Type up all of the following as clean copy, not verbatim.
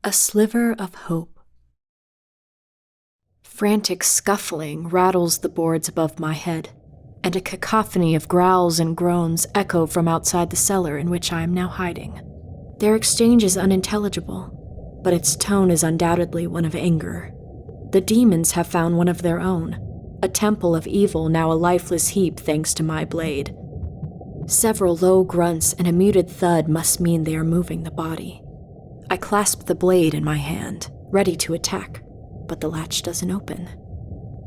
A sliver of hope. Frantic scuffling rattles the boards above my head, and a cacophony of growls and groans echo from outside the cellar in which I am now hiding. Their exchange is unintelligible, but its tone is undoubtedly one of anger. The demons have found one of their own, a temple of evil now a lifeless heap thanks to my blade. Several low grunts and a muted thud must mean they are moving the body. I clasp the blade in my hand, ready to attack, but the latch doesn't open.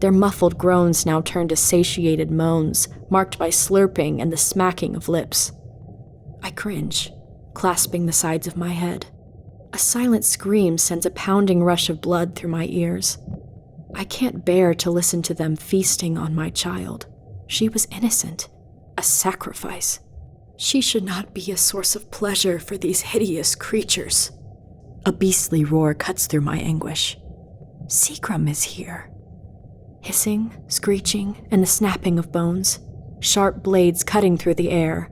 Their muffled groans now turn to satiated moans, marked by slurping and the smacking of lips. I cringe, clasping the sides of my head. A silent scream sends a pounding rush of blood through my ears. I can't bear to listen to them feasting on my child. She was innocent, a sacrifice. She should not be a source of pleasure for these hideous creatures. A beastly roar cuts through my anguish. Seacrum is here. Hissing, screeching, and the snapping of bones, sharp blades cutting through the air.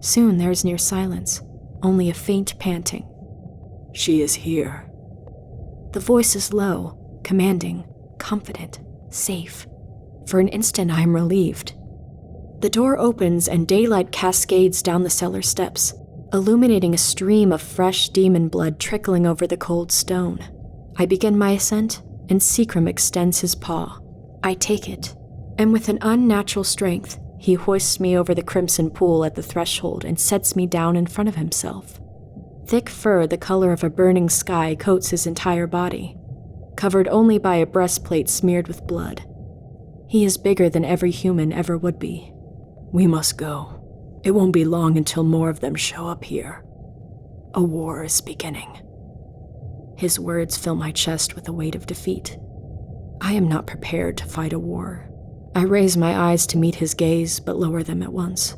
Soon there is near silence, only a faint panting. She is here. The voice is low, commanding, confident, safe. For an instant I am relieved. The door opens and daylight cascades down the cellar steps, illuminating a stream of fresh demon blood trickling over the cold stone. I begin my ascent, and Seacrum extends his paw. I take it, and with an unnatural strength, he hoists me over the crimson pool at the threshold and sets me down in front of himself. Thick fur the color of a burning sky coats his entire body, covered only by a breastplate smeared with blood. He is bigger than every human ever would be. We must go. It won't be long until more of them show up here. A war is beginning. His words fill my chest with the weight of defeat. I am not prepared to fight a war. I raise my eyes to meet his gaze, but lower them at once.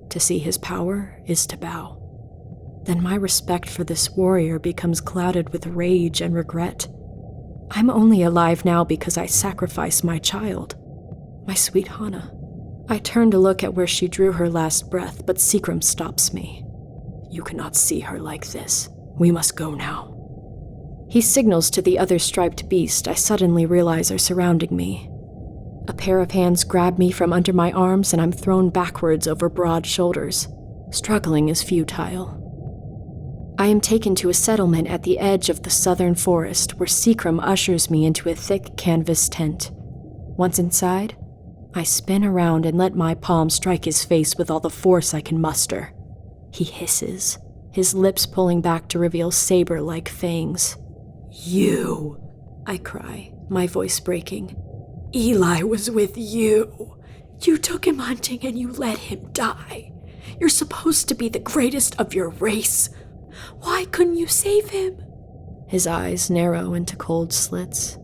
To see his power is to bow. Then my respect for this warrior becomes clouded with rage and regret. I'm only alive now because I sacrificed my child, my sweet Hana. I turn to look at where she drew her last breath, but Seacrum stops me. You cannot see her like this. We must go now. He signals to the other striped beast I suddenly realize are surrounding me. A pair of hands grab me from under my arms and I'm thrown backwards over broad shoulders. Struggling is futile. I am taken to a settlement at the edge of the southern forest where Seacrum ushers me into a thick canvas tent. Once inside, I spin around and let my palm strike his face with all the force I can muster. He hisses, his lips pulling back to reveal saber-like fangs. You, I cry, my voice breaking. Eli was with you. You took him hunting and you let him die. You're supposed to be the greatest of your race. Why couldn't you save him? His eyes narrow into cold slits.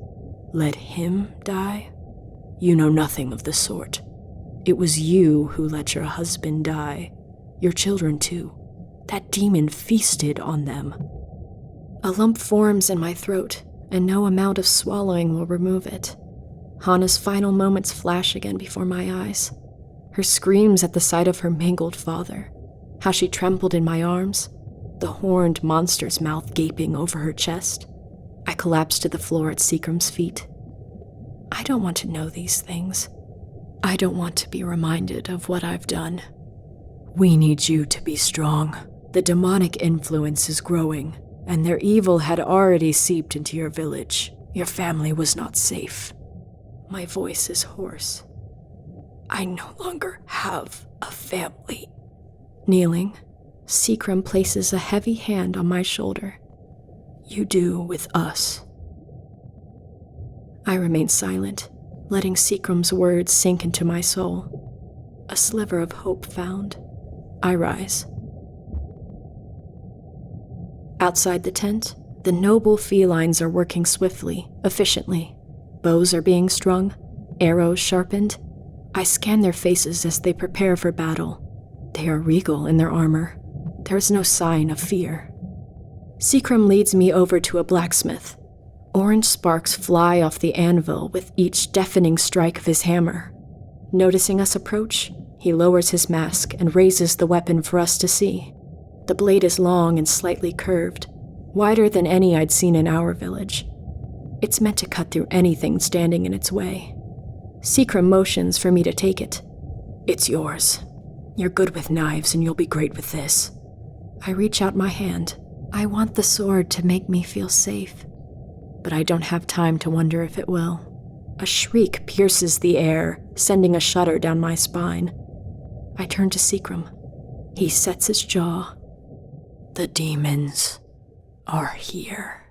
Let him die? You know nothing of the sort. It was you who let your husband die. Your children, too. That demon feasted on them. A lump forms in my throat, and no amount of swallowing will remove it. Hana's final moments flash again before my eyes. Her screams at the sight of her mangled father. How she trembled in my arms. The horned monster's mouth gaping over her chest. I collapse to the floor at Seacrum's feet. I don't want to know these things. I don't want to be reminded of what I've done. We need you to be strong. The demonic influence is growing, and their evil had already seeped into your village. Your family was not safe. My voice is hoarse. I no longer have a family. Kneeling, Seacrum places a heavy hand on my shoulder. You do with us. I remain silent, letting Seacrum's words sink into my soul. A sliver of hope found. I rise. Outside the tent, the noble felines are working swiftly, efficiently. Bows are being strung, arrows sharpened. I scan their faces as they prepare for battle. They are regal in their armor. There is no sign of fear. Seacrum leads me over to a blacksmith. Orange sparks fly off the anvil with each deafening strike of his hammer. Noticing us approach, he lowers his mask and raises the weapon for us to see. The blade is long and slightly curved. wider than any I'd seen in our village. It's meant to cut through anything standing in its way. Seacrum motions for me to take it. It's yours. You're good with knives and you'll be great with this. I reach out my hand. I want the sword to make me feel safe, but I don't have time to wonder if it will. A shriek pierces the air, sending a shudder down my spine. I turn to Seacrum. He sets his jaw. The demons are here.